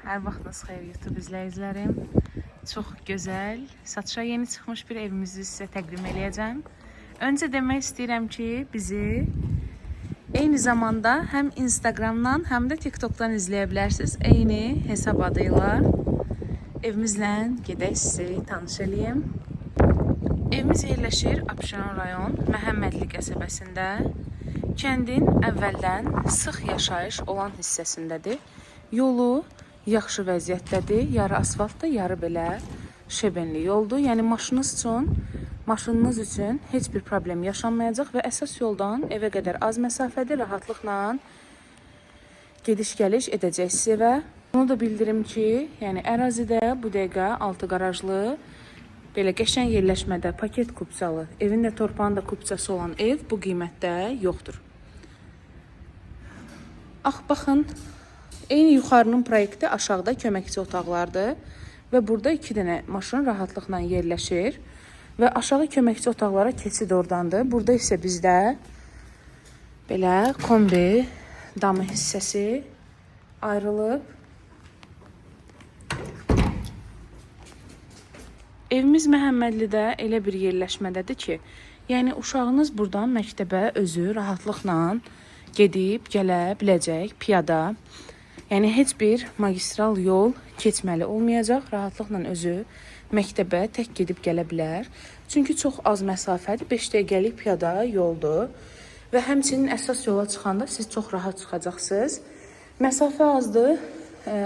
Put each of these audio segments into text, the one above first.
Hər vaxtınız xeyir YouTube izləyicilərim. Çox gözəl, satışa yeni çıxmış bir evimizi sizə təqdim edəcəm. Öncə demək istəyirəm ki, bizi eyni zamanda həm Instagramdan, həm də TikTokdan izləyə bilərsiniz. Eyni hesab adıyla evimizlə gedək sizi tanış eləyim. Evimiz yerləşir Abşeron rayon Məhəmmədli qəsəbəsində. Kəndin əvvəldən sıx yaşayış olan hissəsindədir. Yolu yaxşı vəziyyətdədir. Yarı asfaltdır, yarı belə şebenli yoldur. Yəni maşınınız üçün heç bir problem yaşanmayacaq və əsas yoldan evə qədər az məsafədə rahatlıqla gediş-gəliş edəcəksiniz evə. Bunu da bildirim ki, yəni ərazidə bu dəqiqə 6 qarajlı belə qəşəng yerləşmədə paket kupçalı, evin də torpağın da kupçası olan ev bu qiymətdə yoxdur. Baxın, eyni yuxarının proyekti aşağıda köməkçi otaqlardır və burada 2 dənə maşın rahatlıqla yerləşir və aşağı köməkçi otaqlara keçid oradandır. Burada isə bizdə belə kombi damı hissəsi ayrılıb. Evimiz Məhəmmədlidə elə bir yerləşmədədir ki, yəni uşağınız buradan məktəbə özü rahatlıqla gedib gələ biləcək, piyada. Yəni heç bir magistral yol keçməli olmayacaq, rahatlıqla özü məktəbə tək gedib gələ bilər. Çünki çox az məsafədir, 5 dəqiqəlik piyada yoldur və həmçinin əsas yola çıxanda siz çox rahat çıxacaqsınız. Məsafə azdır,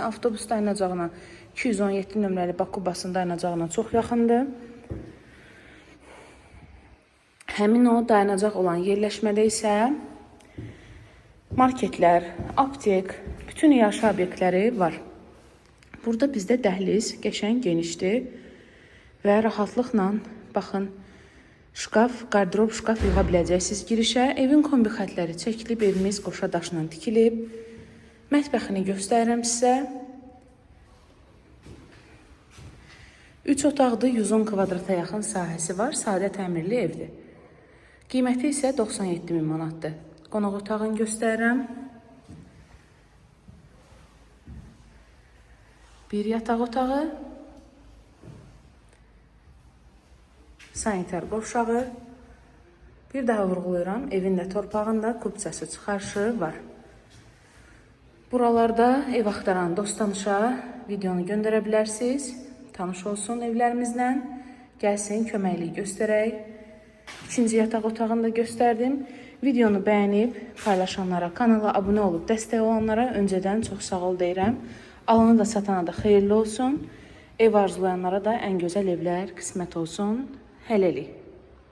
avtobus dayanacağına 217 nömrəli Baku basın dayanacağına çox yaxındır. Həmin o dayanacaq olan yerləşmədə isə marketlər, aptek, bütün yaşa obyektləri var. Burada bizdə dəhliz qəşəng genişdir və rahatlıqla, baxın, şkaf, qardırop şkaf yığa biləcəksiniz girişə. Evin kombi xətləri çəkilib, evimiz qoşa daşla tikilib. Mətbəxini göstərirəm sizə. 3 otaqlı 110 kvadrata yaxın sahəsi var, sadə təmirli evdir. Qiyməti isə 97.000 manatdır. Qonaq otağını göstərirəm. Bir yataq otağı, sanitar qovşağı, bir daha vurğulayıram, evin də torpağında kupçası çıxarışı var. Buralarda ev axtaran dost-tanışa videonu göndərə bilərsiniz. Tanış olsun evlərimizlə, gəlsin köməklik göstərək. İkinci yataq otağını da göstərdim. Videonu bəyənib, paylaşanlara, kanala abunə olub dəstək olanlara öncədən çox sağ ol deyirəm. Alanı da satana da xeyirli olsun. Ev arzulayanlara da ən gözəl evlər qismət olsun. Hələlik.